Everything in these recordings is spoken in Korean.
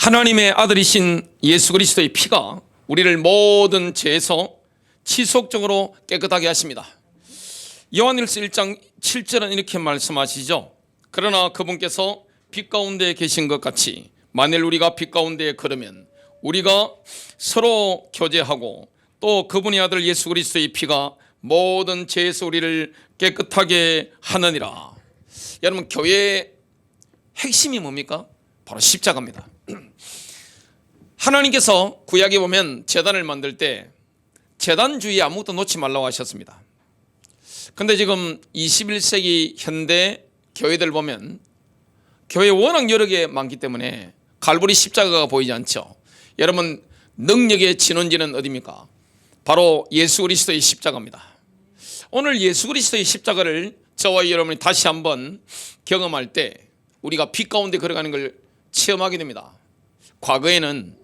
하나님의 아들이신 예수 그리스도의 피가 우리를 모든 죄에서 지속적으로 깨끗하게 하십니다. 요한일서 1장 7절은 이렇게 말씀하시죠. 그러나 그분께서 빛 가운데 계신 것 같이 만일 우리가 빛 가운데 걸으면 우리가 서로 교제하고 또 그분의 아들 예수 그리스도의 피가 모든 죄에서 우리를 깨끗하게 하느니라. 여러분, 교회의 핵심이 뭡니까? 바로 십자가입니다. 하나님께서 구약에 보면 제단을 만들 때 제단 주위에 아무것도 놓지 말라고 하셨습니다. 근데 지금 21세기 현대 교회들 보면 교회 워낙 여러 개 많기 때문에 갈보리 십자가가 보이지 않죠. 여러분, 능력의 진원지는 어디입니까? 바로 예수 그리스도의 십자가입니다. 오늘 예수 그리스도의 십자가를 저와 여러분이 다시 한번 경험할 때 우리가 빛 가운데 걸어가는 걸 체험하게 됩니다. 과거에는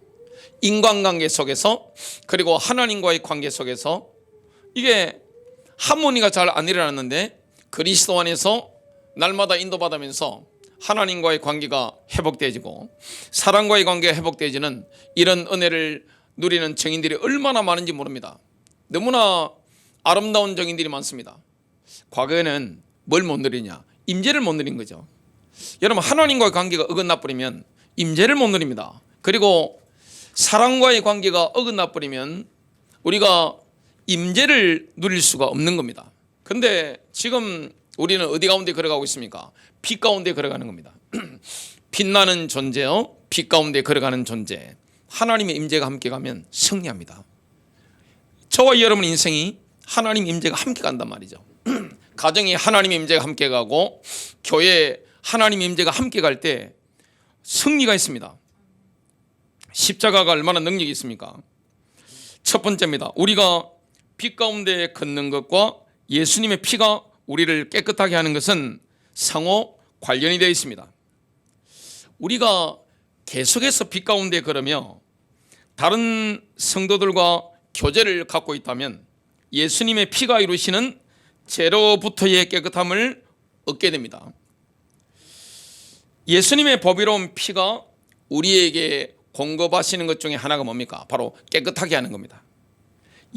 인간관계 속에서 그리고 하나님과의 관계 속에서 이게 하모니가 잘 안 일어났는데 그리스도 안에서 날마다 인도받으면서 하나님과의 관계가 회복되어지고 사람과의 관계가 회복되어지는 이런 은혜를 누리는 증인들이 얼마나 많은지 모릅니다. 너무나 아름다운 증인들이 많습니다. 과거에는 뭘 못 누리냐? 임재를 못 누린 거죠. 여러분, 하나님과의 관계가 어긋나 버리면 임재를 못 누립니다. 그리고 사람과의 관계가 어긋나 버리면 우리가 임재를 누릴 수가 없는 겁니다. 근데 지금 우리는 어디 가운데 걸어가고 있습니까? 빛 가운데 걸어가는 겁니다. 빛나는 존재요, 빛 가운데 걸어가는 존재. 하나님의 임재가 함께 가면 승리합니다. 저와 여러분 인생이 하나님 임재가 함께 간단 말이죠. 가정에 하나님의 임재가 함께 가고 교회에 하나님의 임재가 함께 갈 때 승리가 있습니다. 십자가가 얼마나 능력이 있습니까? 첫 번째입니다. 우리가 빛 가운데 걷는 것과 예수님의 피가 우리를 깨끗하게 하는 것은 상호 관련이 되어 있습니다. 우리가 계속해서 빛 가운데 걸으며 다른 성도들과 교제를 갖고 있다면 예수님의 피가 이루시는 죄로부터의 깨끗함을 얻게 됩니다. 예수님의 보배로운 피가 우리에게 공급하시는 것 중에 하나가 뭡니까? 바로 깨끗하게 하는 겁니다.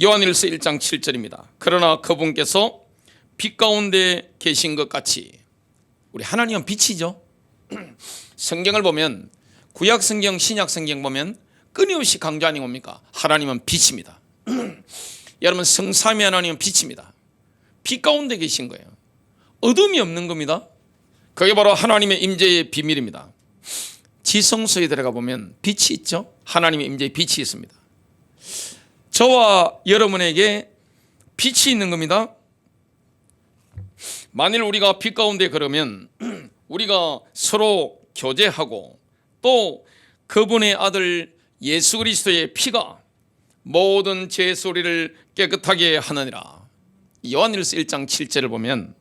요한일서 1장 7절입니다. 그러나 그분께서 빛 가운데 계신 것 같이, 우리 하나님은 빛이죠. 성경을 보면 구약 성경, 신약 성경 보면 끊임없이 강조하는 게 뭡니까? 하나님은 빛입니다. 여러분, 성삼위 하나님은 빛입니다. 빛 가운데 계신 거예요. 어둠이 없는 겁니다. 그게 바로 하나님의 임재의 비밀입니다. 지성소에 들어가 보면 빛이 있죠. 하나님의 임재의 빛이 있습니다. 저와 여러분에게 빛이 있는 겁니다. 만일 우리가 빛 가운데 걸으면 우리가 서로 교제하고 또 그분의 아들 예수 그리스도의 피가 모든 죄 소리를 깨끗하게 하느니라. 요한일서 1장 7절을 보면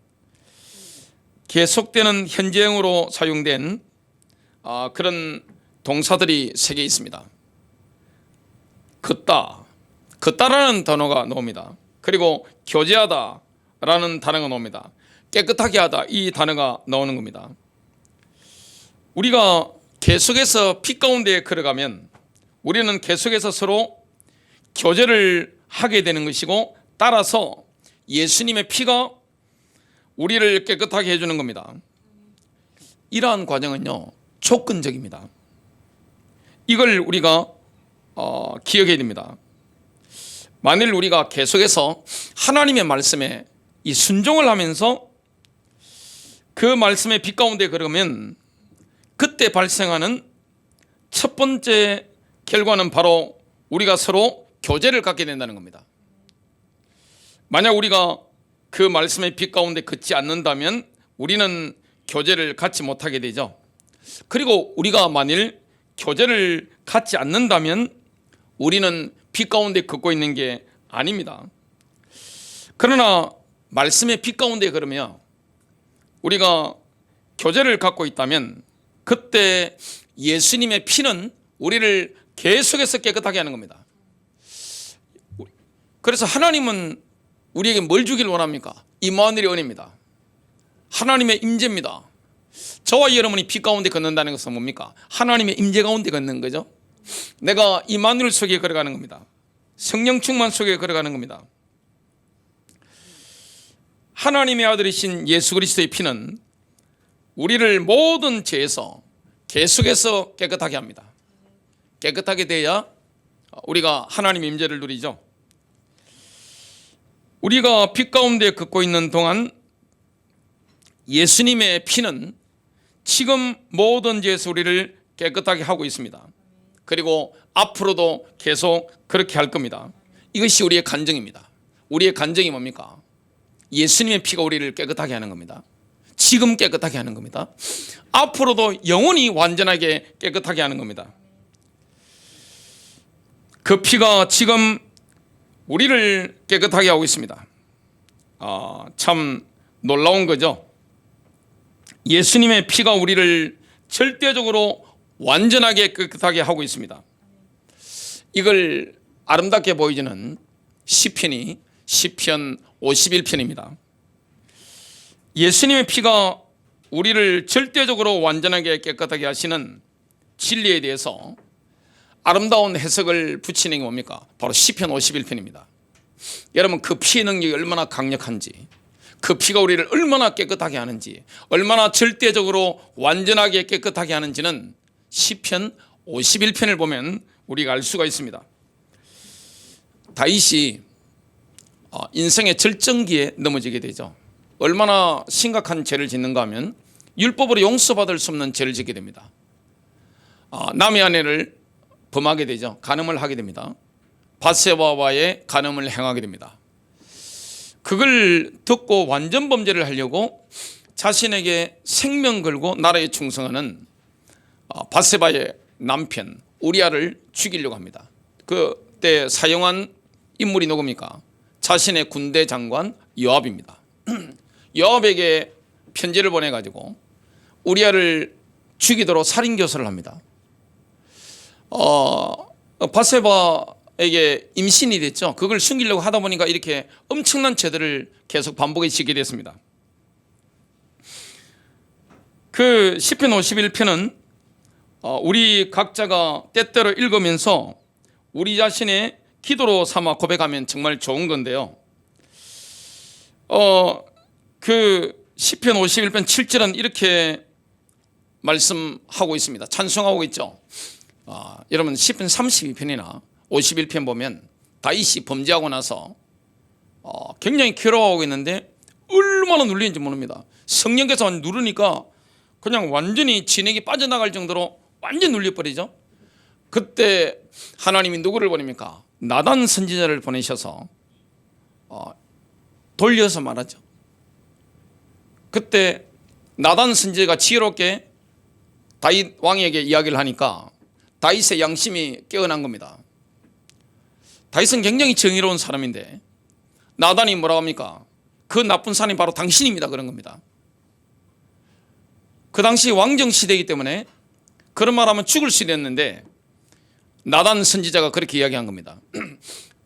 계속되는 현재형으로 사용된 그런 동사들이 3개 있습니다. 걷다라는 단어가 나옵니다. 그리고 교제하다라는 단어가 나옵니다. 깨끗하게 하다, 이 단어가 나오는 겁니다. 우리가 계속해서 빛 가운데 걸어가면 우리는 계속해서 서로 교제를 하게 되는 것이고 따라서 예수님의 피가 우리를 깨끗하게 해주는 겁니다. 이러한 과정은요, 조건적입니다. 이걸 우리가 기억해야 됩니다. 만일 우리가 계속해서 하나님의 말씀에 이 순종을 하면서 그 말씀의 빛 가운데 걸으면 그때 발생하는 첫 번째 결과는 바로 우리가 서로 교제를 갖게 된다는 겁니다. 만약 우리가 그 말씀의 빛 가운데 걷지 않는다면 우리는 교제를 갖지 못하게 되죠. 그리고 우리가 만일 교제를 갖지 않는다면 우리는 빛 가운데 걷고 있는 게 아닙니다. 그러나 말씀의 빛 가운데 걸으며 우리가 교제를 갖고 있다면 그때 예수님의 피는 우리를 계속해서 깨끗하게 하는 겁니다. 그래서 하나님은 우리에게 뭘 주길 원합니까? 임마누엘의 은혜입니다. 하나님의 임재입니다. 저와 여러분이 빛 가운데 걷는다는 것은 뭡니까? 하나님의 임재 가운데 걷는 거죠. 내가 임마누엘 속에 걸어가는 겁니다. 성령 충만 속에 걸어가는 겁니다. 하나님의 아들이신 예수 그리스도의 피는 우리를 모든 죄에서 계속해서 깨끗하게 합니다. 깨끗하게 돼야 우리가 하나님의 임재를 누리죠. 우리가 빛 가운데 걷고 있는 동안 예수님의 피는 지금 모든 죄에서 우리를 깨끗하게 하고 있습니다. 그리고 앞으로도 계속 그렇게 할 겁니다. 이것이 우리의 간증입니다. 우리의 간증이 뭡니까? 예수님의 피가 우리를 깨끗하게 하는 겁니다. 지금 깨끗하게 하는 겁니다. 앞으로도 영원히 완전하게 깨끗하게 하는 겁니다. 그 피가 지금 우리를 깨끗하게 하고 있습니다. 참 놀라운 거죠. 예수님의 피가 우리를 절대적으로 완전하게 깨끗하게 하고 있습니다. 이걸 아름답게 보여주는 시편이 시편 51편입니다. 예수님의 피가 우리를 절대적으로 완전하게 깨끗하게 하시는 진리에 대해서 아름다운 해석을 붙이는 게 뭡니까? 바로 시편 51편입니다. 여러분, 그 피의 능력이 얼마나 강력한지, 그 피가 우리를 얼마나 깨끗하게 하는지, 얼마나 절대적으로 완전하게 깨끗하게 하는지는 시편 51편을 보면 우리가 알 수가 있습니다. 다윗이 인생의 절정기에 넘어지게 되죠. 얼마나 심각한 죄를 짓는가 하면 율법으로 용서받을 수 없는 죄를 짓게 됩니다. 남의 아내를 범하게 되죠. 간음을 하게 됩니다. 밧세바와의 간음을 행하게 됩니다. 그걸 듣고 완전 범죄를 하려고 자신에게 생명 걸고 나라에 충성하는 밧세바의 남편 우리아를 죽이려고 합니다. 그때 사용한 인물이 누굽니까? 자신의 군대 장관 요압입니다. 요압에게 편지를 보내가지고 우리아를 죽이도록 살인교사를 합니다. 밧세바에게 임신이 됐죠. 그걸 숨기려고 하다 보니까 이렇게 엄청난 죄들을 계속 반복해 지게 됐습니다. 그 시편 51편은 우리 각자가 때때로 읽으면서 우리 자신의 기도로 삼아 고백하면 정말 좋은 건데요. 그 시편 51편 7절은 이렇게 말씀하고 있습니다. 찬송하고 있죠. 여러분 시편 32편이나 51편 보면 다윗이 범죄하고 나서 굉장히 괴로워하고 있는데 얼마나 눌리는지 모릅니다. 성령께서 누르니까 그냥 완전히 진액이 빠져나갈 정도로 완전 눌려버리죠. 그때 하나님이 누구를 보냅니까? 나단 선지자를 보내셔서 돌려서 말하죠. 그때 나단 선지자가 지혜롭게 다윗 왕에게 이야기를 하니까 다윗의 양심이 깨어난 겁니다. 다윗은 굉장히 정의로운 사람인데 나단이 뭐라고 합니까? 그 나쁜 사람이 바로 당신입니다. 그런 겁니다. 그 당시 왕정 시대이기 때문에 그런 말하면 죽을 수도 있는데 나단 선지자가 그렇게 이야기한 겁니다.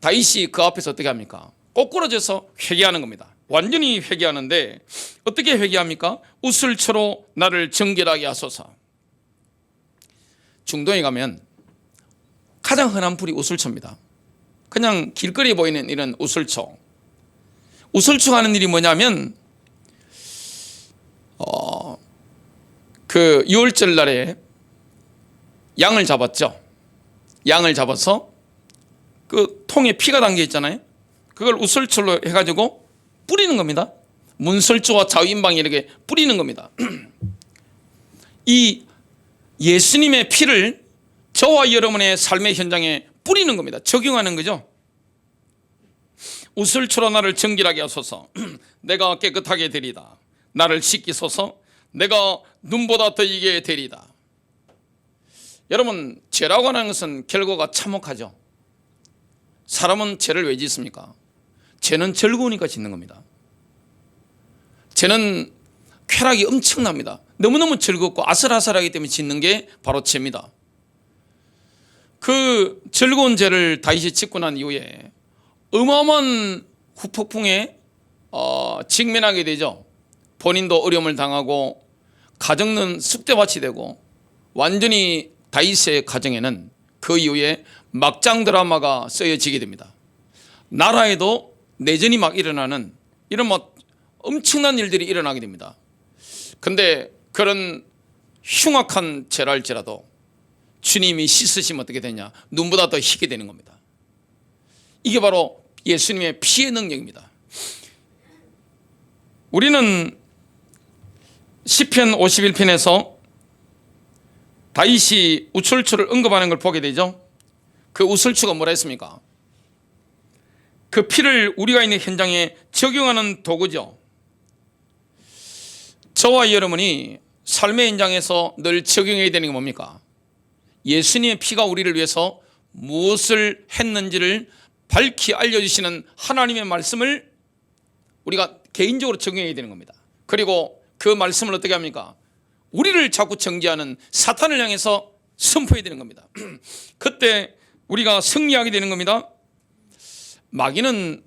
다윗이 그 앞에서 어떻게 합니까? 꼬꾸라져서 회개하는 겁니다. 완전히 회개하는데 어떻게 회개합니까? 우슬초로 나를 정결하게 하소서. 중동에 가면 가장 흔한 불이 우슬초입니다. 그냥 길거리에 보이는 이런 우슬초. 우슬초가 하는 일이 뭐냐면 그 6월절 날에 양을 잡았죠. 양을 잡아서 그 통에 피가 담겨 있잖아요. 그걸 우슬초로 해가지고 뿌리는 겁니다. 문설주와 좌우인방에 이렇게 뿌리는 겁니다. 이 예수님의 피를 저와 여러분의 삶의 현장에 뿌리는 겁니다. 적용하는 거죠. 우슬초로 나를 정결하게 하소서. 내가 깨끗하게 되리다. 나를 씻기소서. 내가 눈보다 더 이게 되리다. 여러분, 죄라고 하는 것은 결과가 참혹하죠. 사람은 죄를 왜 짓습니까? 죄는 즐거우니까 짓는 겁니다. 죄는 쾌락이 엄청납니다. 너무너무 즐겁고 아슬아슬하기 때문에 짓는 게 바로 죄입니다. 그 즐거운 죄를 다윗이 짓고 난 이후에 어마어마한 후폭풍에 직면하게 되죠. 본인도 어려움을 당하고 가정은 쑥대밭이 되고 완전히 다윗의 가정에는 그 이후에 막장 드라마가 쓰여지게 됩니다. 나라에도 내전이 막 일어나는 이런 막 엄청난 일들이 일어나게 됩니다. 근데 그런 흉악한 죄랄지라도 주님이 씻으시면 어떻게 되냐? 눈보다 더 희게 되는 겁니다. 이게 바로 예수님의 피의 능력입니다. 우리는 시편 51편에서 다윗이 우슬초를 언급하는 걸 보게 되죠. 그 우슬초가 뭐라 했습니까? 그 피를 우리가 있는 현장에 적용하는 도구죠. 저와 여러분이 삶의 현장에서 늘 적용해야 되는 게 뭡니까? 예수님의 피가 우리를 위해서 무엇을 했는지를 밝히 알려주시는 하나님의 말씀을 우리가 개인적으로 적용해야 되는 겁니다. 그리고 그 말씀을 어떻게 합니까? 우리를 자꾸 정죄하는 사탄을 향해서 선포해야 되는 겁니다. 그때 우리가 승리하게 되는 겁니다. 마귀는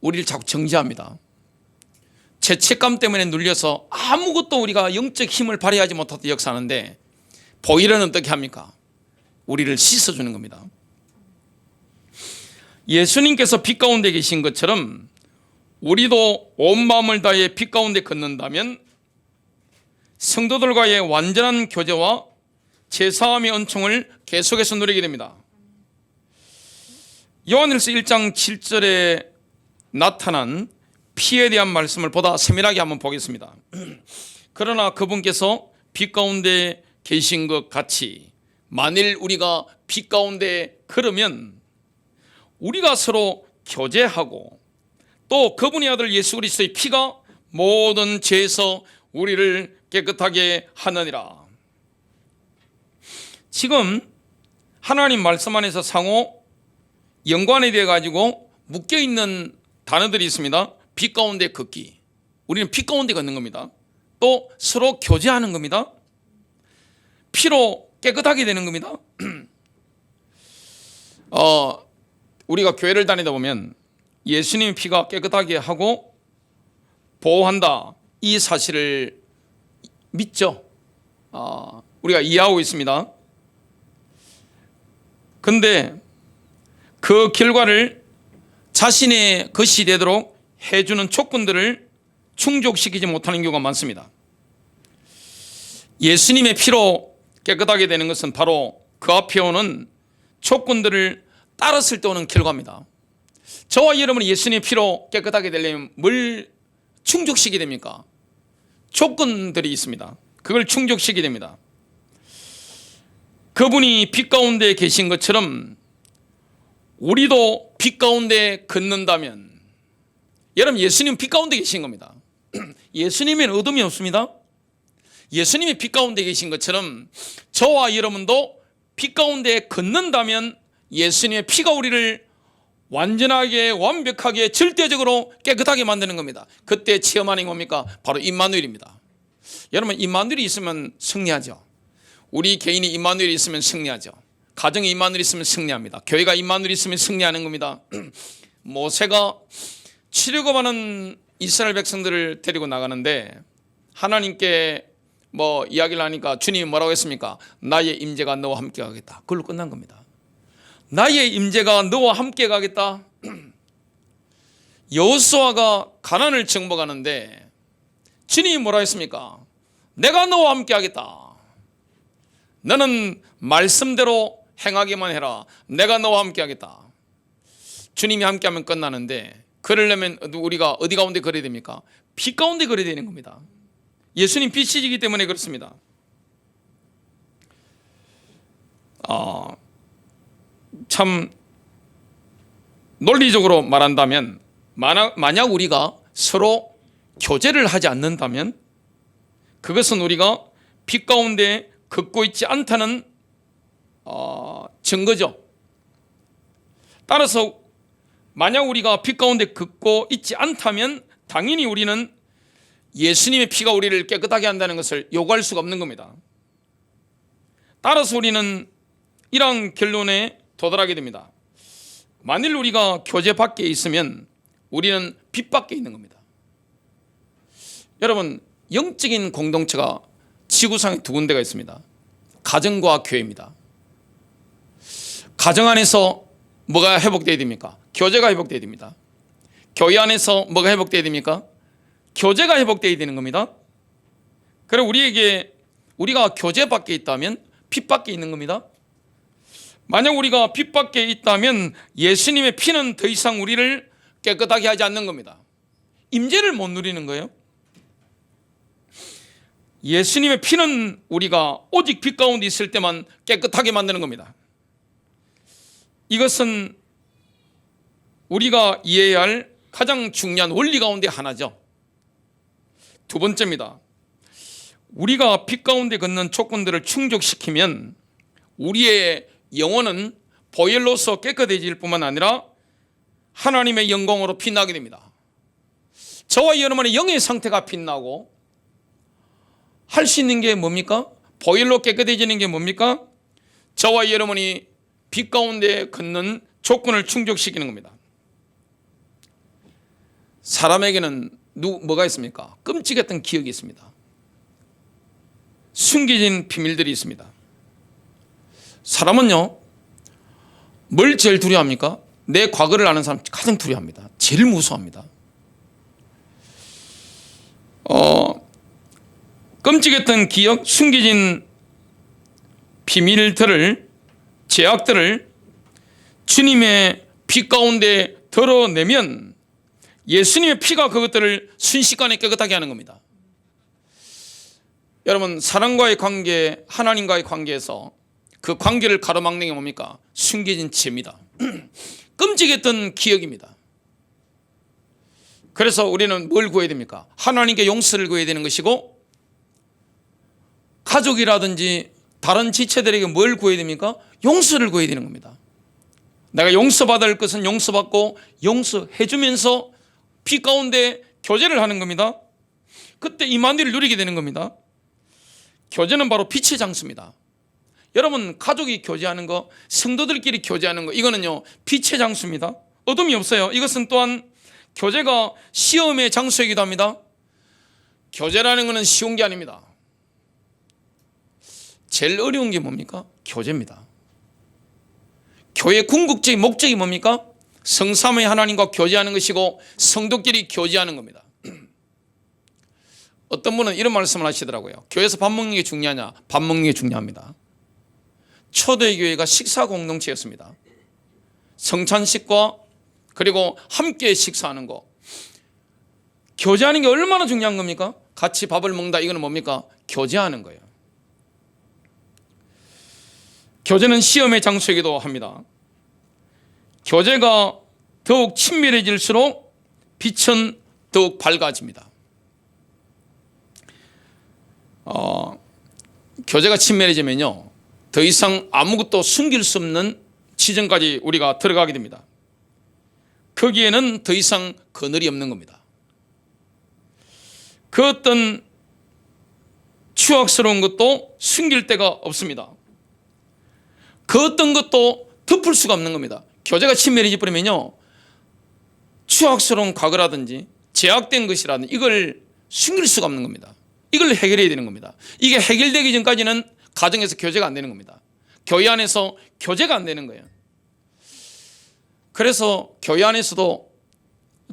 우리를 자꾸 정죄합니다. 죄책감 때문에 눌려서 아무것도 우리가 영적 힘을 발휘하지 못하도 역사하는데 보일은 어떻게 합니까? 우리를 씻어주는 겁니다. 예수님께서 빛 가운데 계신 것처럼 우리도 온 마음을 다해 빛 가운데 걷는다면 성도들과의 완전한 교제와 제사함의 은총을 계속해서 누리게 됩니다. 요한일서 1장 7절에 나타난 피에 대한 말씀을 보다 세밀하게 한번 보겠습니다. 그러나 그분께서 빛 가운데 계신 것 같이 만일 우리가 빛 가운데 걸으면 우리가 서로 교제하고 또 그분의 아들 예수 그리스도의 피가 모든 죄에서 우리를 깨끗하게 하느니라. 지금 하나님 말씀 안에서 상호 연관에 대해 가지고 묶여있는 단어들이 있습니다. 빛 가운데 걷기, 우리는 빛 가운데 걷는 겁니다. 또 서로 교제하는 겁니다. 피로 깨끗하게 되는 겁니다. 우리가 교회를 다니다 보면 예수님의 피가 깨끗하게 하고 보호한다, 이 사실을 믿죠. 우리가 이해하고 있습니다. 근데 그 결과를 자신의 것이 되도록 해주는 조건들을 충족시키지 못하는 경우가 많습니다. 예수님의 피로 깨끗하게 되는 것은 바로 그 앞에 오는 조건들을 따랐을 때 오는 결과입니다. 저와 여러분이 예수님의 피로 깨끗하게 되려면 뭘 충족시키게 됩니까? 조건들이 있습니다. 그걸 충족시키게 됩니다. 그분이 빛 가운데 계신 것처럼 우리도 빛 가운데 걷는다면, 여러분 예수님은 빛 가운데 계신 겁니다. 예수님은 어둠이 없습니다. 예수님이 빛 가운데 계신 것처럼 저와 여러분도 빛 가운데 걷는다면 예수님의 피가 우리를 완전하게 완벽하게 절대적으로 깨끗하게 만드는 겁니다. 그때 체험하는 게 뭡니까? 바로 임마누엘입니다. 여러분 임마누엘이 있으면 승리하죠. 우리 개인이 임마누엘이 있으면 승리하죠. 가정에 임마누엘이 있으면 승리합니다. 교회가 임마누엘이 있으면 승리하는 겁니다. 모세가 출애굽하는 이스라엘 백성들을 데리고 나가는데 하나님께 이야기를 하니까 주님이 뭐라고 했습니까? 나의 임재가 너와 함께 가겠다. 그걸로 끝난 겁니다. 나의 임재가 너와 함께 가겠다. 여호수아가 가나안을 정복하는데 주님이 뭐라 했습니까? 내가 너와 함께 하겠다. 너는 말씀대로 행하기만 해라. 내가 너와 함께 하겠다. 주님이 함께하면 끝나는데 그러려면 우리가 어디 가운데 걸어야 됩니까? 빛 가운데 걸어야 되는 겁니다. 예수님 빛이시기 때문에 그렇습니다. 참 논리적으로 말한다면 만약 우리가 서로 교제를 하지 않는다면 그것은 우리가 빛 가운데 걷고 있지 않다는 증거죠. 따라서 만약 우리가 빛 가운데 걷고 있지 않다면 당연히 우리는 예수님의 피가 우리를 깨끗하게 한다는 것을 요구할 수가 없는 겁니다. 따라서 우리는 이러한 결론에 도달하게 됩니다. 만일 우리가 교제 밖에 있으면 우리는 빛 밖에 있는 겁니다. 여러분 영적인 공동체가 지구상에 두 군데가 있습니다. 가정과 교회입니다. 가정 안에서 뭐가 회복되어야 됩니까? 교제가 회복되어야 됩니다. 교회 안에서 뭐가 회복되어야 됩니까? 교제가 회복되어야 되는 겁니다. 그리고 우리가 교제 밖에 있다면 빚 밖에 있는 겁니다. 만약 우리가 빚 밖에 있다면 예수님의 피는 더 이상 우리를 깨끗하게 하지 않는 겁니다. 임재를 못 누리는 거예요. 예수님의 피는 우리가 오직 빛 가운데 있을 때만 깨끗하게 만드는 겁니다. 이것은 우리가 이해해야 할 가장 중요한 원리 가운데 하나죠. 두 번째입니다. 우리가 빛 가운데 걷는 조건들을 충족시키면 우리의 영혼은 보혈로서 깨끗해질 뿐만 아니라 하나님의 영광으로 빛나게 됩니다. 저와 여러분의 영의 상태가 빛나고 할 수 있는 게 뭡니까? 보혈로 깨끗해지는 게 뭡니까? 저와 여러분이 빛 가운데 걷는 조건을 충족시키는 겁니다. 사람에게는 뭐가 있습니까? 끔찍했던 기억이 있습니다. 숨겨진 비밀들이 있습니다. 사람은요, 뭘 제일 두려워합니까? 내 과거를 아는 사람 가장 두려워합니다. 제일 무서워합니다. 끔찍했던 기억, 숨겨진 비밀들을, 죄악들을 주님의 피 가운데 덜어내면 예수님의 피가 그것들을 순식간에 깨끗하게 하는 겁니다. 여러분, 사람과의 관계, 하나님과의 관계에서 그 관계를 가로막는 게 뭡니까? 숨겨진 죄입니다. 끔찍했던 기억입니다. 그래서 우리는 뭘 구해야 됩니까? 하나님께 용서를 구해야 되는 것이고, 가족이라든지 다른 지체들에게 뭘 구해야 됩니까? 용서를 구해야 되는 겁니다. 내가 용서받을 것은 용서받고 용서해 주면서 피 가운데 교제를 하는 겁니다. 그때 임마누엘을 누리게 되는 겁니다. 교제는 바로 빛의 장소입니다. 여러분, 가족이 교제하는 거, 성도들끼리 교제하는 거, 이거는요 빛의 장소입니다. 어둠이 없어요. 이것은 또한 교제가 시험의 장소이기도 합니다. 교제라는 것은 쉬운 게 아닙니다. 제일 어려운 게 뭡니까? 교제입니다. 교회의 궁극적인 목적이 뭡니까? 성삼위 하나님과 교제하는 것이고 성도끼리 교제하는 겁니다. 어떤 분은 이런 말씀을 하시더라고요. 교회에서 밥 먹는 게 중요하냐? 밥 먹는 게 중요합니다. 초대교회가 식사 공동체였습니다. 성찬식과 그리고 함께 식사하는 거, 교제하는 게 얼마나 중요한 겁니까? 같이 밥을 먹는다, 이거는 뭡니까? 교제하는 거예요. 교제는 시험의 장소이기도 합니다. 교제가 더욱 친밀해질수록 빛은 더욱 밝아집니다. 교제가 친밀해지면요, 더 이상 아무것도 숨길 수 없는 지점까지 우리가 들어가게 됩니다. 거기에는 더 이상 그늘이 없는 겁니다. 그 어떤 추악스러운 것도 숨길 데가 없습니다. 그 어떤 것도 덮을 수가 없는 겁니다. 교제가 친밀해져 버리면요, 추악스러운 과거라든지 제약된 것이라든지 이걸 숨길 수가 없는 겁니다. 이걸 해결해야 되는 겁니다. 이게 해결되기 전까지는 가정에서 교제가 안 되는 겁니다. 교회 안에서 교제가 안 되는 거예요. 그래서 교회 안에서도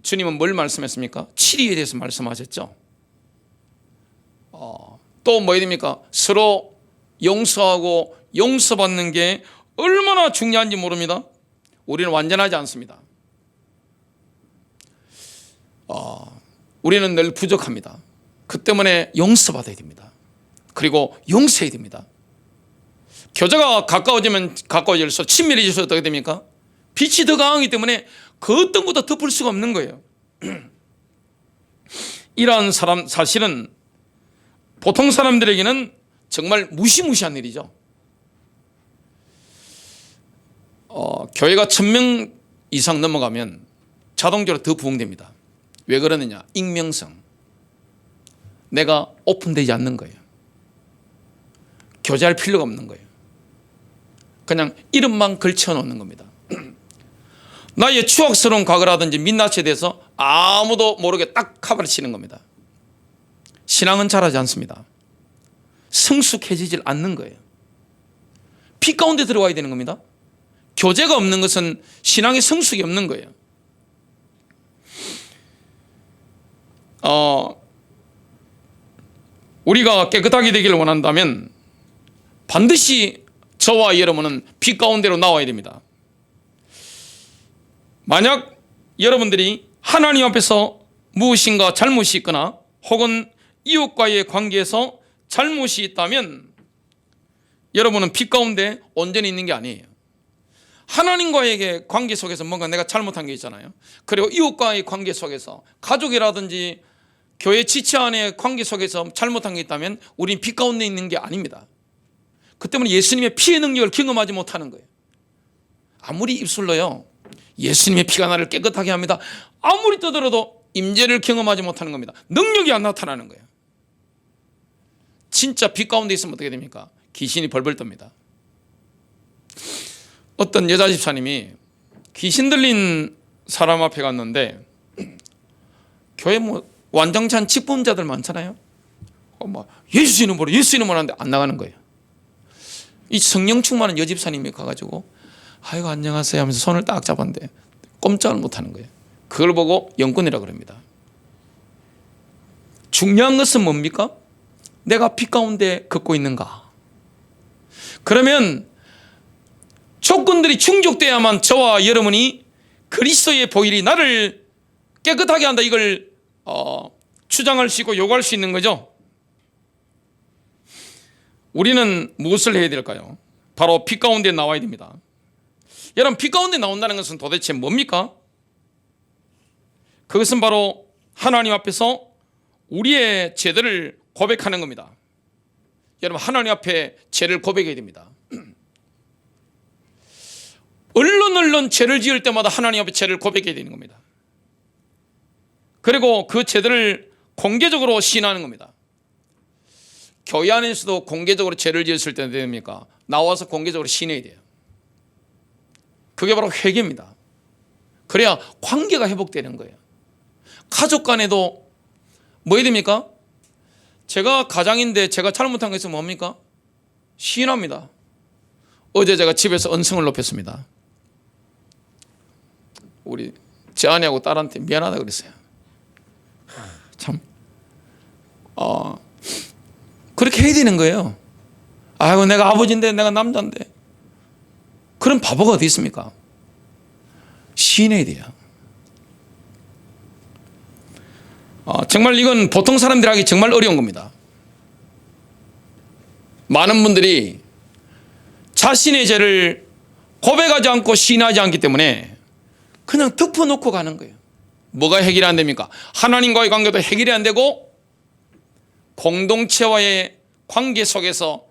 주님은 뭘 말씀했습니까? 치리에 대해서 말씀하셨죠. 또 뭐 해야 됩니까? 서로 용서하고 용서받는 게 얼마나 중요한지 모릅니다. 우리는 완전하지 않습니다. 우리는 늘 부족합니다. 그 때문에 용서받아야 됩니다. 그리고 용서해야 됩니다. 교제가 가까워지면 가까워질수록 친밀해질수록 어떻게 됩니까? 빛이 더 강하기 때문에 그 어떤 것도 덮을 수가 없는 거예요. 이러한 사실은 보통 사람들에게는 정말 무시무시한 일이죠. 교회가 1000명 이상 넘어가면 자동적으로 더 부흥됩니다. 왜 그러느냐? 익명성. 내가 오픈되지 않는 거예요. 교제할 필요가 없는 거예요. 그냥 이름만 걸쳐놓는 겁니다. 나의 추억스러운 과거라든지 민낯에 대해서 아무도 모르게 딱 카바를 치는 겁니다. 신앙은 잘하지 않습니다. 성숙해지질 않는 거예요. 피 가운데 들어와야 되는 겁니다. 교제가 없는 것은 신앙의 성숙이 없는 거예요. 우리가 깨끗하게 되기를 원한다면 반드시 저와 여러분은 피 가운데로 나와야 됩니다. 만약 여러분들이 하나님 앞에서 무엇인가 잘못이 있거나 혹은 이웃과의 관계에서 잘못이 있다면 여러분은 피 가운데 온전히 있는 게 아니에요. 하나님과의 관계 속에서 뭔가 내가 잘못한 게 있잖아요. 그리고 이웃과의 관계 속에서 가족이라든지 교회 지체 안의 관계 속에서 잘못한 게 있다면 우린 피 가운데 있는 게 아닙니다. 그 때문에 예수님의 피의 능력을 경험하지 못하는 거예요. 아무리 입술로요 예수님의 피가 나를 깨끗하게 합니다 아무리 떠들어도 임재를 경험하지 못하는 겁니다. 능력이 안 나타나는 거예요. 진짜 피 가운데 있으면 어떻게 됩니까? 귀신이 벌벌 떱니다. 어떤 여자 집사님이 귀신 들린 사람 앞에 갔는데 교회 완전찬 직분자들 많잖아요. 예수 이름으로 예수 이름으로 하는데 안 나가는 거예요. 이 성령 충만한 여집사님이 가가지고 아이고 안녕하세요 하면서 손을 딱 잡았는데 꼼짝을 못하는 거예요. 그걸 보고 영권이라고 그럽니다. 중요한 것은 뭡니까? 내가 피 가운데 걷고 있는가? 그러면 조건들이 충족돼야만 저와 여러분이 그리스도의 보혈이 나를 깨끗하게 한다 이걸 주장할 수 있고 요구할 수 있는 거죠. 우리는 무엇을 해야 될까요? 바로 피 가운데 나와야 됩니다. 여러분 피 가운데 나온다는 것은 도대체 뭡니까? 그것은 바로 하나님 앞에서 우리의 죄들을 고백하는 겁니다. 여러분 하나님 앞에 죄를 고백해야 됩니다. 얼른 죄를 지을 때마다 하나님 앞에 죄를 고백해야 되는 겁니다. 그리고 그 죄들을 공개적으로 시인하는 겁니다. 교회 안에서도 공개적으로 죄를 지었을 때 됩니까? 나와서 공개적으로 시인해야 돼요. 그게 바로 회개입니다. 그래야 관계가 회복되는 거예요. 가족 간에도 뭐 해야 됩니까? 제가 가장인데 제가 잘못한 거 있으면 뭡니까? 시인합니다. 어제 제가 집에서 언성을 높였습니다. 우리 제 아내하고 딸한테 미안하다 그랬어요. 참 그렇게 해야 되는 거예요. 아이고 내가 아버지인데 내가 남자인데 그런 바보가 어디 있습니까? 시인해야 돼요. 정말 이건 보통 사람들이 하기 정말 어려운 겁니다. 많은 분들이 자신의 죄를 고백하지 않고 시인하지 않기 때문에 그냥 덮어놓고 가는 거예요. 뭐가 해결이 안 됩니까? 하나님과의 관계도 해결이 안 되고 공동체와의 관계 속에서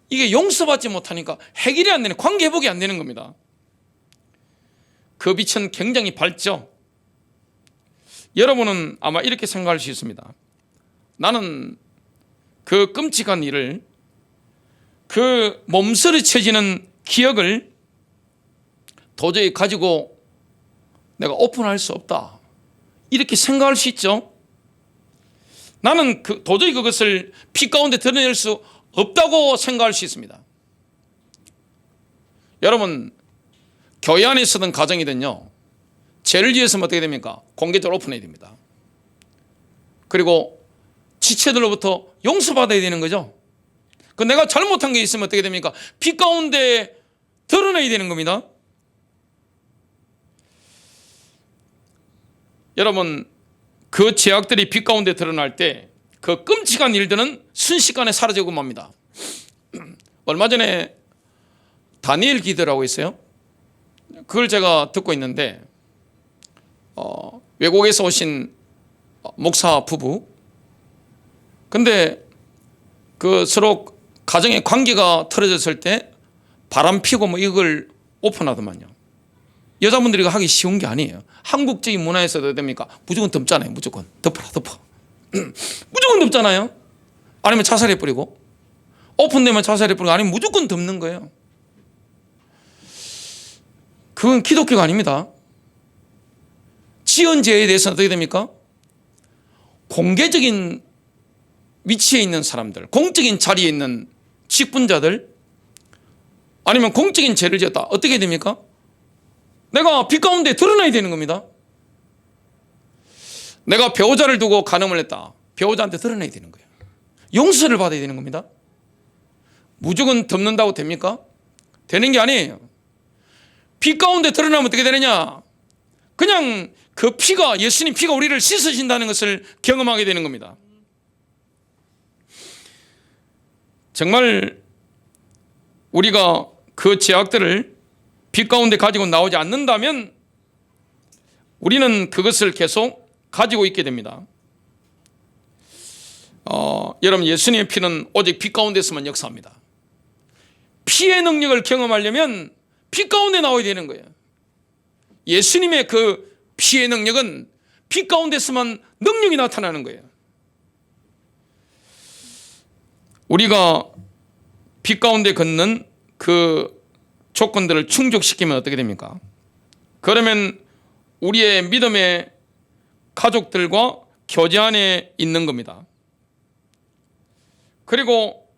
이게 용서받지 못하니까 해결이 안 되는, 관계 회복이 안 되는 겁니다. 그 빛은 굉장히 밝죠. 여러분은 아마 이렇게 생각할 수 있습니다. 나는 그 끔찍한 일을, 그 몸서리쳐지는 기억을 도저히 가지고 내가 오픈할 수 없다, 이렇게 생각할 수 있죠. 나는 도저히 그것을 피 가운데 드러낼 수 없다고 생각할 수 있습니다. 여러분, 교회 안에서든 가정이든요, 죄를 지었으면 어떻게 됩니까? 공개적으로 오픈해야 됩니다. 그리고 지체들로부터 용서받아야 되는 거죠. 내가 잘못한 게 있으면 어떻게 됩니까? 피 가운데 드러내야 되는 겁니다. 여러분, 그 죄악들이 피 가운데 드러날 때 그 끔찍한 일들은 순식간에 사라지고 맙니다. 얼마 전에 다니엘 기도라고 있어요. 그걸 제가 듣고 있는데 외국에서 오신 목사 부부, 근데 그 서로 가정의 관계가 틀어졌을 때 바람 피고 뭐 이걸 오픈하더만요. 여자분들이 이거 하기 쉬운 게 아니에요. 한국적인 문화에서도 됩니까? 무조건 덮잖아요. 무조건 덮어라, 덮어. 무조건 덮잖아요. 아니면 자살해버리고, 오픈되면 자살해버리고, 아니면 무조건 덮는 거예요. 그건 기독교가 아닙니다. 지은 죄에 대해서는 어떻게 됩니까? 공개적인 위치에 있는 사람들, 공적인 자리에 있는 직분자들, 아니면 공적인 죄를 지었다. 어떻게 됩니까? 내가 빛 가운데 드러나야 되는 겁니다. 내가 배우자를 두고 간음을 했다. 배우자한테 드러나야 되는 거예요. 용서를 받아야 되는 겁니다. 무조건 덮는다고 됩니까? 되는 게 아니에요. 빛 가운데 드러나면 어떻게 되느냐? 그냥 그 피가, 예수님 피가 우리를 씻으신다는 것을 경험하게 되는 겁니다. 정말 우리가 그 죄악들을 빛 가운데 가지고 나오지 않는다면 우리는 그것을 계속 가지고 있게 됩니다. 여러분, 예수님의 피는 오직 빛 가운데서만 역사합니다. 피의 능력을 경험하려면 빛 가운데 나와야 되는 거예요. 예수님의 그 피의 능력은 빛 가운데서만 능력이 나타나는 거예요. 우리가 빛 가운데 걷는 그 조건들을 충족시키면 어떻게 됩니까? 그러면 우리의 믿음의 가족들과 교제 안에 있는 겁니다. 그리고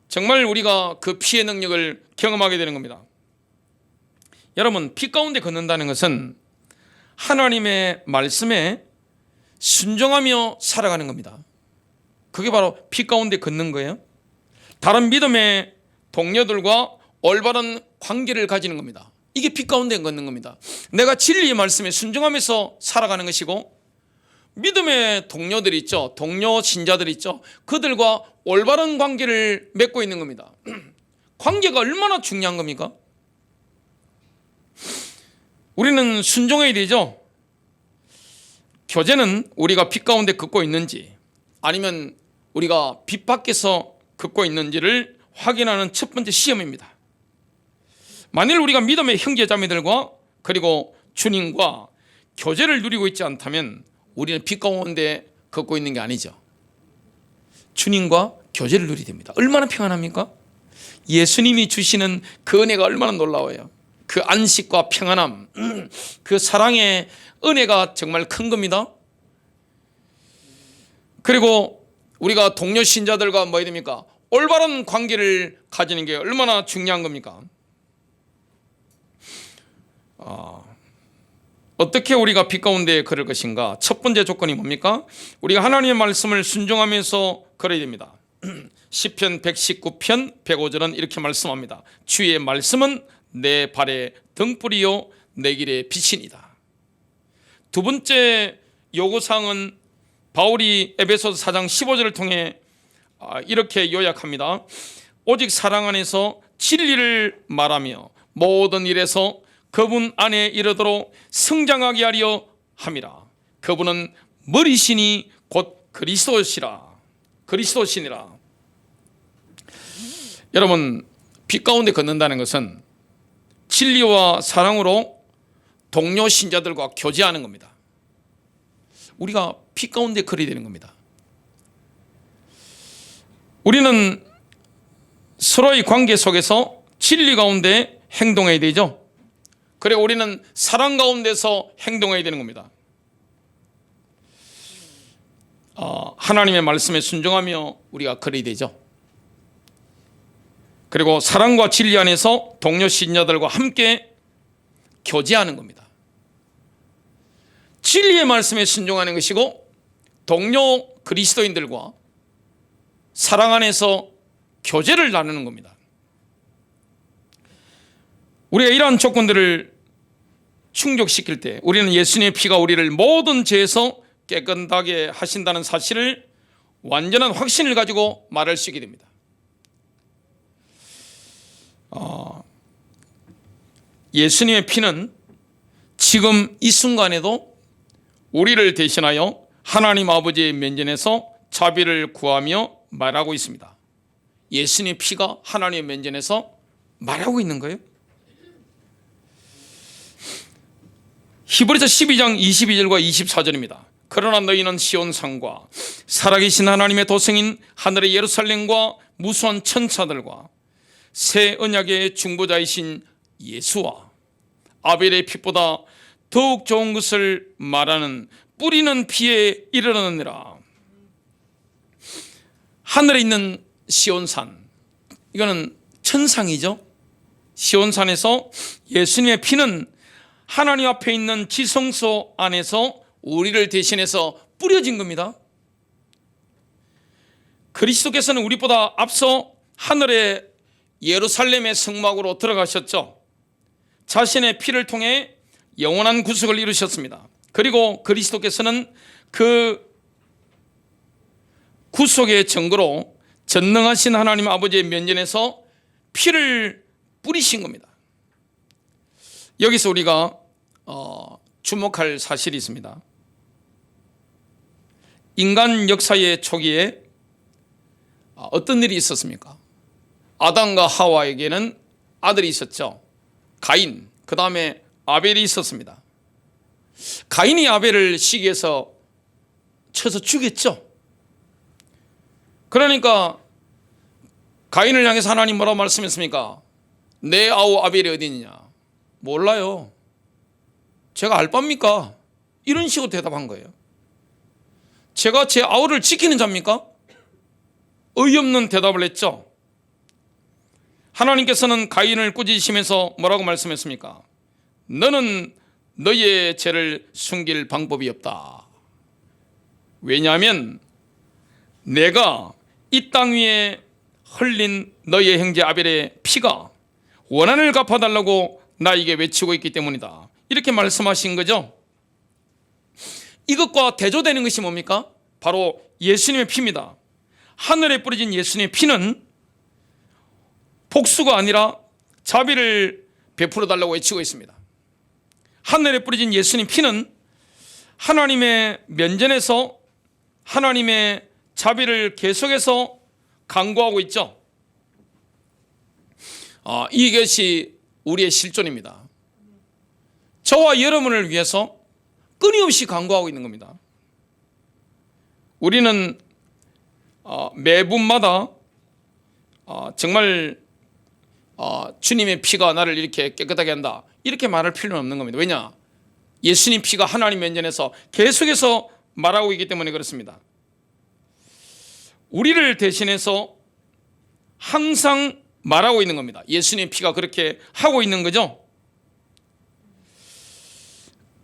정말 우리가 그 피의 능력을 경험하게 되는 겁니다. 여러분, 빛 가운데 걷는다는 것은 하나님의 말씀에 순종하며 살아가는 겁니다. 그게 바로 빛 가운데 걷는 거예요. 다른 믿음의 동료들과 올바른 관계를 가지는 겁니다. 이게 빛 가운데 걷는 겁니다. 내가 진리의 말씀에 순종하면서 살아가는 것이고, 믿음의 동료들이 있죠. 동료 신자들이 있죠. 그들과 올바른 관계를 맺고 있는 겁니다. 관계가 얼마나 중요한 겁니까? 우리는 순종해야 되죠. 교제는 우리가 빛 가운데 걷고 있는지, 아니면 우리가 빛 밖에서 걷고 있는지를 확인하는 첫 번째 시험입니다. 만일 우리가 믿음의 형제자매들과 그리고 주님과 교제를 누리고 있지 않다면 우리는 빛 가운데 걷고 있는 게 아니죠. 주님과 교제를 누리게 됩니다. 얼마나 평안합니까? 예수님이 주시는 그 은혜가 얼마나 놀라워요. 그 안식과 평안함, 그 사랑의 은혜가 정말 큰 겁니다. 그리고 우리가 동료 신자들과 뭐 해야 됩니까? 올바른 관계를 가지는 게 얼마나 중요한 겁니까? 어떻게 우리가 빛 가운데 걸을 것인가? 첫 번째 조건이 뭡니까? 우리가 하나님의 말씀을 순종하면서 걸어야 됩니다. 시편 119편 105절은 이렇게 말씀합니다. 주의 말씀은 내 발의 등불이요 내 길의 빛이니이다. 두 번째 요구사항은 바울이 에베소서 4장 15절을 통해 이렇게 요약합니다. 오직 사랑 안에서 진리를 말하며 모든 일에서 그분 안에 이르도록 성장하게 하려 함이라. 그분은 머리시니 곧 그리스도시니라. 여러분, 빛 가운데 걷는다는 것은 진리와 사랑으로 동료 신자들과 교제하는 겁니다. 우리가 빛 가운데 걸어야 되는 겁니다. 우리는 서로의 관계 속에서 진리 가운데 행동해야 되죠. 그리고 우리는 사랑 가운데서 행동해야 되는 겁니다. 하나님의 말씀에 순종하며 우리가 걸어야 되죠. 그리고 사랑과 진리 안에서 동료 신자들과 함께 교제하는 겁니다. 진리의 말씀에 순종하는 것이고, 동료 그리스도인들과 사랑 안에서 교제를 나누는 겁니다. 우리가 이러한 조건들을 충족시킬 때 우리는 예수님의 피가 우리를 모든 죄에서 깨끗하게 하신다는 사실을 완전한 확신을 가지고 말할 수 있게 됩니다. 예수님의 피는 지금 이 순간에도 우리를 대신하여 하나님 아버지의 면전에서 자비를 구하며 말하고 있습니다. 예수님의 피가 하나님의 면전에서 말하고 있는 거예요. 히브리서 12장 22절과 24절입니다. 그러나 너희는 시온산과 살아계신 하나님의 도성인 하늘의 예루살렘과 무수한 천사들과 새 언약의 중보자이신 예수와 아벨의 피보다 더욱 좋은 것을 말하는 뿌리는 피에 이르렀느니라. 하늘에 있는 시온산, 이거는 천상이죠. 시온산에서 예수님의 피는 하나님 앞에 있는 지성소 안에서 우리를 대신해서 뿌려진 겁니다. 그리스도께서는 우리보다 앞서 하늘의 예루살렘의 성막으로 들어가셨죠. 자신의 피를 통해 영원한 구속을 이루셨습니다. 그리고 그리스도께서는 그 구속의 증거로 전능하신 하나님 아버지의 면전에서 피를 뿌리신 겁니다. 여기서 우리가 주목할 사실이 있습니다. 인간 역사의 초기에 어떤 일이 있었습니까? 아담과 하와에게는 아들이 있었죠. 가인, 그 다음에 아벨이 있었습니다. 가인이 아벨을 시기해서 쳐서 죽였죠. 그러니까 가인을 향해서 하나님 뭐라고 말씀했습니까? 내 아우 아벨이 어디 있느냐? 몰라요. 제가 알 바입니까? 이런 식으로 대답한 거예요. 제가 제 아우를 지키는 자입니까? 어이없는 대답을 했죠. 하나님께서는 가인을 꾸짖으시면서 뭐라고 말씀했습니까? 너는 너의 죄를 숨길 방법이 없다. 왜냐하면 내가 이 땅 위에 흘린 너의 형제 아벨의 피가 원한을 갚아달라고 나에게 외치고 있기 때문이다. 이렇게 말씀하신 거죠. 이것과 대조되는 것이 뭡니까? 바로 예수님의 피입니다. 하늘에 뿌려진 예수님의 피는 복수가 아니라 자비를 베풀어 달라고 외치고 있습니다. 하늘에 뿌려진 예수님 피는 하나님의 면전에서 하나님의 자비를 계속해서 강구하고 있죠. 이것이 우리의 실존입니다. 저와 여러분을 위해서 끊임없이 강구하고 있는 겁니다. 우리는 매분마다 정말 주님의 피가 나를 이렇게 깨끗하게 한다, 이렇게 말할 필요는 없는 겁니다. 왜냐? 예수님 피가 하나님 면전에서 계속해서 말하고 있기 때문에 그렇습니다. 우리를 대신해서 항상 말하고 있는 겁니다. 예수님 피가 그렇게 하고 있는 거죠.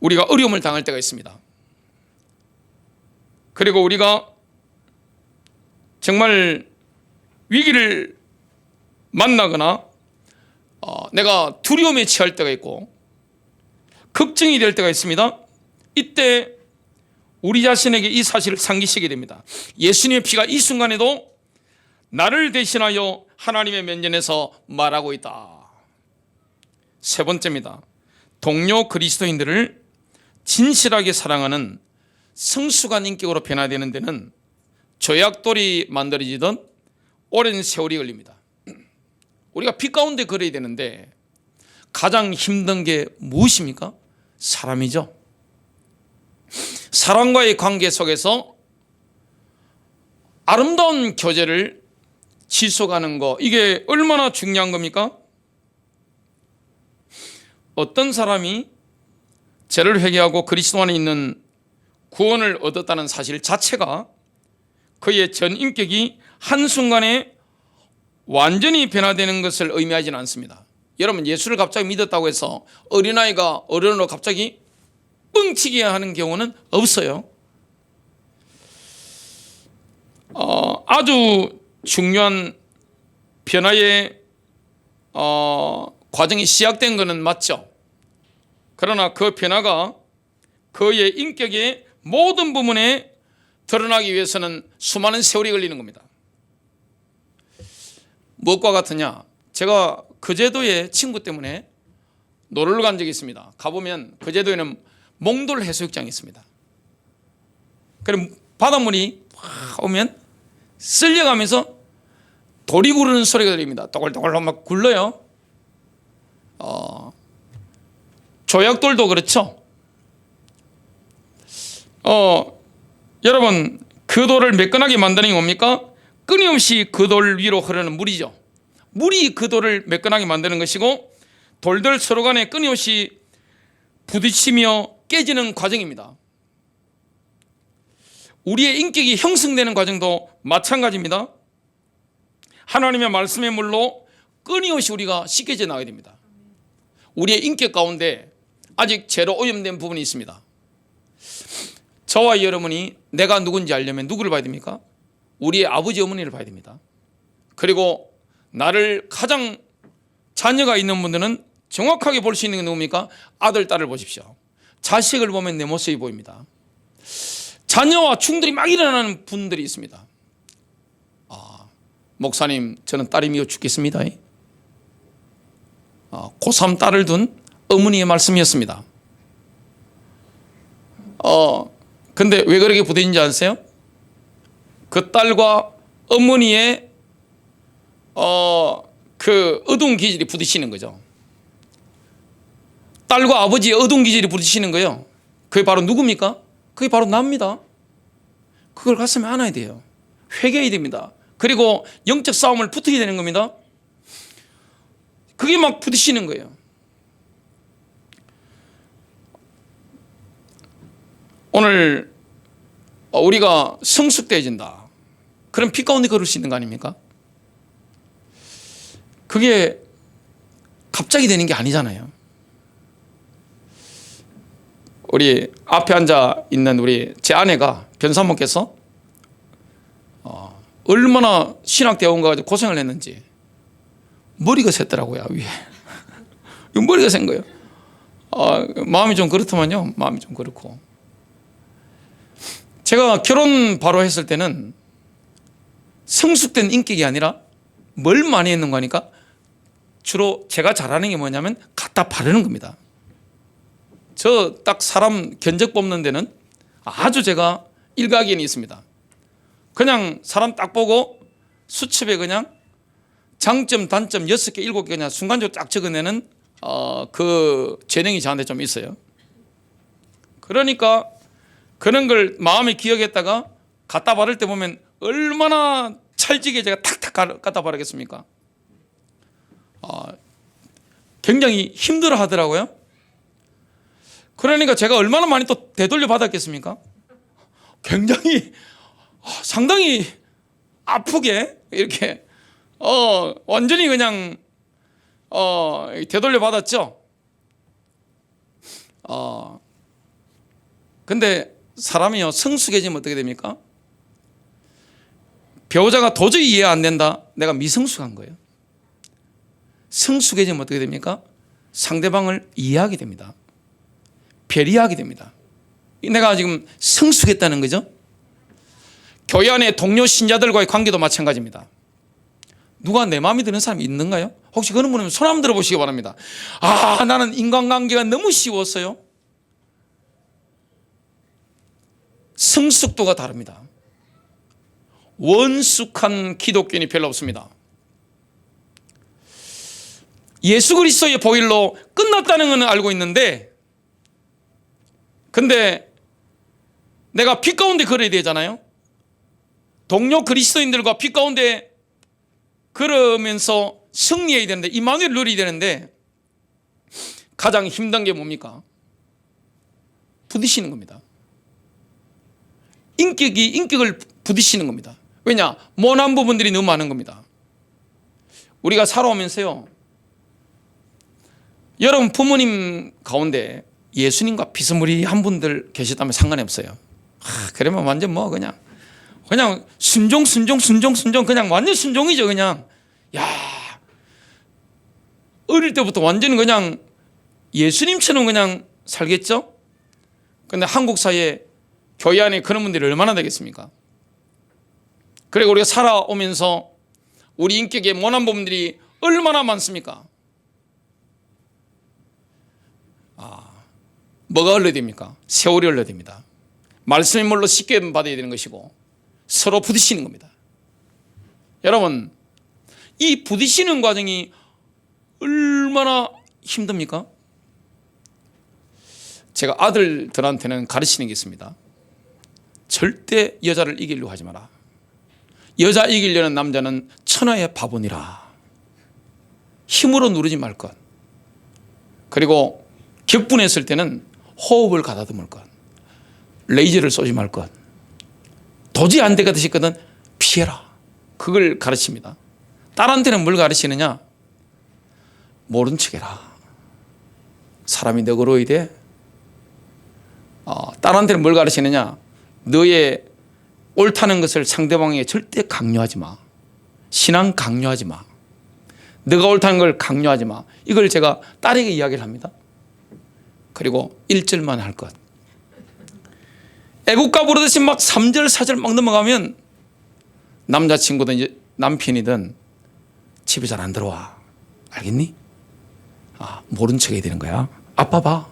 우리가 어려움을 당할 때가 있습니다. 그리고 우리가 정말 위기를 만나거나 내가 두려움에 취할 때가 있고 걱정이 될 때가 있습니다. 이때 우리 자신에게 이 사실을 상기시게 됩니다. 예수님의 피가 이 순간에도 나를 대신하여 하나님의 면전에서 말하고 있다. 세 번째입니다. 동료 그리스도인들을 진실하게 사랑하는 성숙한 인격으로 변화되는 데는 조약돌이 만들어지던 오랜 세월이 걸립니다. 우리가 빛 가운데 걸어야 되는데 가장 힘든 게 무엇입니까? 사람이죠. 사람과의 관계 속에서 아름다운 교제를 지속하는 거, 이게 얼마나 중요한 겁니까? 어떤 사람이 죄를 회개하고 그리스도 안에 있는 구원을 얻었다는 사실 자체가 그의 전 인격이 한순간에 완전히 변화되는 것을 의미하지는 않습니다. 여러분, 예수를 갑자기 믿었다고 해서 어린아이가 어른으로 갑자기 뻥치게 하는 경우는 없어요. 아주 중요한 변화의 과정이 시작된 것은 맞죠. 그러나 그 변화가 그의 인격의 모든 부분에 드러나기 위해서는 수많은 세월이 걸리는 겁니다. 무엇과 같으냐? 제가 거제도에 친구 때문에 놀러 간 적이 있습니다. 가보면 거제도에는 몽돌 해수욕장이 있습니다. 그럼 바닷물이 오면 쓸려가면서 돌이 구르는 소리가 들립니다. 또글또글 막 굴러요. 조약돌도 그렇죠. 여러분, 그 돌을 매끈하게 만드는 게 뭡니까? 끊임없이 그 돌 위로 흐르는 물이죠. 물이 그 돌을 매끈하게 만드는 것이고, 돌들 서로 간에 끊임없이 부딪히며 깨지는 과정입니다. 우리의 인격이 형성되는 과정도 마찬가지입니다. 하나님의 말씀의 물로 끊임없이 우리가 씻겨져 나가야 됩니다. 우리의 인격 가운데 아직 죄로 오염된 부분이 있습니다. 저와 여러분이 내가 누군지 알려면 누구를 봐야 됩니까? 우리의 아버지 어머니를 봐야 됩니다. 그리고 나를 가장 자녀가 있는 분들은 정확하게 볼 수 있는 게 누굽니까? 아들, 딸을 보십시오. 자식을 보면 내 모습이 보입니다. 자녀와 충돌이 막 일어나는 분들이 있습니다. 목사님, 저는 딸이 미워 죽겠습니다. 고3 딸을 둔 어머니의 말씀이었습니다. 근데 왜 그렇게 부딪힌지 아세요? 그 딸과 어머니의 그 어두운 기질이 부딪히는 거죠. 딸과 아버지의 어두운 기질이 부딪히는 거예요. 그게 바로 누굽니까? 그게 바로 나입니다. 그걸 가슴에 안아야 돼요. 회개해야 됩니다. 그리고 영적 싸움을 붙어야 되는 겁니다. 그게 막 부딪히는 거예요. 오늘 우리가 성숙되어진다. 그럼 피 가운데 걸을 수 있는 거 아닙니까? 그게 갑자기 되는 게 아니잖아요. 우리 앞에 앉아 있는 우리 제 아내가 변사모께서 얼마나 신학대원 가지고 고생을 했는지 머리가 샜더라고요. 위에 머리가 샌 거예요. 마음이 좀 그렇더만요. 마음이 좀 그렇고, 제가 결혼 바로 했을 때는 성숙된 인격이 아니라 뭘 많이 했는 거니까 주로 제가 잘하는 게 뭐냐면 갖다 바르는 겁니다. 저 딱 사람 견적 뽑는 데는 아주 제가 일가견이 있습니다. 그냥 사람 딱 보고 수첩에 그냥 장점, 단점 6개, 7개 그냥 순간적으로 딱 적어내는 그 재능이 저한테 좀 있어요. 그러니까 그런 걸 마음에 기억했다가 갖다 바를 때 보면 얼마나 찰지게 제가 탁탁 갖다 바르겠습니까? 굉장히 힘들어 하더라고요. 그러니까 제가 얼마나 많이 또 되돌려 받았겠습니까? 굉장히 상당히 아프게 이렇게 완전히 그냥 되돌려 받았죠. 근데 사람이요, 성숙해지면 어떻게 됩니까? 배우자가 도저히 이해 안 된다. 내가 미성숙한 거예요. 성숙해지면 어떻게 됩니까? 상대방을 이해하게 됩니다. 배려하게 됩니다. 내가 지금 성숙했다는 거죠. 교회 안에 동료 신자들과의 관계도 마찬가지입니다. 누가 내 마음에 드는 사람이 있는가요? 혹시 그런 분은 손 한번 들어보시기 바랍니다. 나는 인간관계가 너무 쉬웠어요. 성숙도가 다릅니다. 원숙한 기독교인이 별로 없습니다. 예수 그리스도의 보혈로 끝났다는 건 알고 있는데, 근데 내가 빛 가운데 걸어야 되잖아요. 동료 그리스도인들과 빛 가운데 걸으면서 승리해야 되는데, 임마누엘을 누려야 되는데 가장 힘든 게 뭡니까? 부딪히는 겁니다. 인격이 인격을 부딪히는 겁니다. 왜냐? 모난 부분들이 너무 많은 겁니다. 우리가 살아오면서요, 여러분 부모님 가운데 예수님과 비스무리한 분들 계시다면 상관이 없어요. 그러면 완전 뭐 그냥 순종 그냥 완전 순종이죠. 그냥 어릴 때부터 완전 그냥 예수님처럼 그냥 살겠죠. 근데 한국 사회에 교회 안에 그런 분들이 얼마나 되겠습니까? 그리고 우리가 살아오면서 우리 인격의 모난 부분들이 얼마나 많습니까? 뭐가 흘러야 됩니까? 세월이 흘러야 됩니다. 말씀의 물로 씻겨 받아야 되는 것이고 서로 부딪히는 겁니다. 여러분, 이 부딪히는 과정이 얼마나 힘듭니까? 제가 아들들한테는 가르치는 게 있습니다. 절대 여자를 이기려고 하지 마라. 여자 이기려는 남자는 천하의 바보니라. 힘으로 누르지 말 것. 그리고 격분했을 때는 호흡을 가다듬을 것. 레이저를 쏘지 말 것. 도저히 안 되거든 피해라. 그걸 가르칩니다. 딸한테는 뭘 가르치느냐? 모른 척해라. 사람이 너그러워야 돼. 딸한테는 뭘 가르치느냐? 너의 옳다는 것을 상대방에게 절대 강요하지 마. 신앙 강요하지 마. 너가 옳다는 걸 강요하지 마. 이걸 제가 딸에게 이야기를 합니다. 그리고 1절만 할 것. 애국가 부르듯이 막 3절 4절 막 넘어가면 남자친구든 이제 남편이든 집에 잘 안 들어와. 알겠니? 모른 척 해야 되는 거야. 아빠 봐.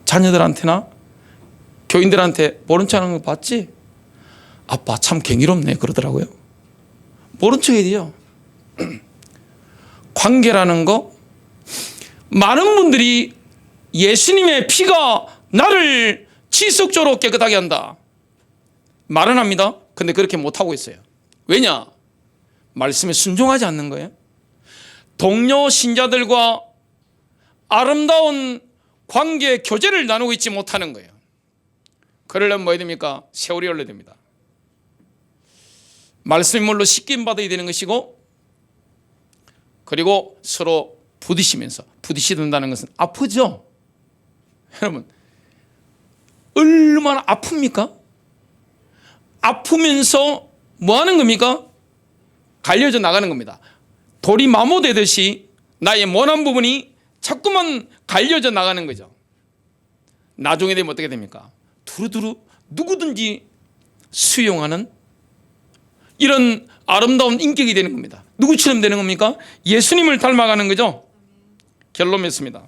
자녀들한테나 교인들한테 모른 척 하는 거 봤지? 아빠 참 경이롭네 그러더라고요. 모른 척 해야 돼요. 관계라는 거, 많은 분들이 예수님의 피가 나를 지속적으로 깨끗하게 한다 말은 합니다. 근데 그렇게 못하고 있어요. 왜냐? 말씀에 순종하지 않는 거예요. 동료 신자들과 아름다운 관계 교제를 나누고 있지 못하는 거예요. 그러려면 뭐 해야 됩니까? 세월이 흘러야 됩니다. 말씀의 물로 씻김 받아야 되는 것이고, 그리고 서로 부딪히면서, 부딪힌다는 것은 아프죠? 여러분 얼마나 아픕니까? 아프면서 뭐 하는 겁니까? 갈려져 나가는 겁니다. 돌이 마모되듯이 나의 모난 부분이 자꾸만 갈려져 나가는 거죠. 나중에 되면 어떻게 됩니까? 두루두루 누구든지 수용하는 이런 아름다운 인격이 되는 겁니다. 누구처럼 되는 겁니까? 예수님을 닮아가는 거죠. 결론 맺습니다.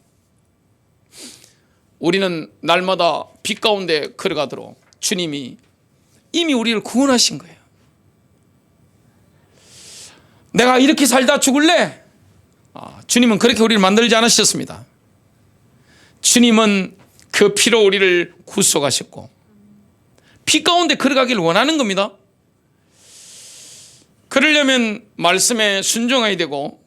우리는 날마다 빛 가운데 걸어가도록 주님이 이미 우리를 구원하신 거예요. 내가 이렇게 살다 죽을래? 주님은 그렇게 우리를 만들지 않으셨습니다. 주님은 그 피로 우리를 구속하셨고 빛 가운데 걸어가기를 원하는 겁니다. 그러려면 말씀에 순종해야 되고,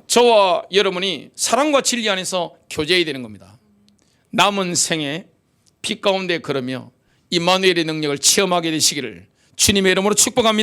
저와 여러분이 사랑과 진리 안에서 교제해야 되는 겁니다. 남은 생에 빛 가운데 걸으며 임마누엘의 능력을 체험하게 되시기를 주님의 이름으로 축복합니다.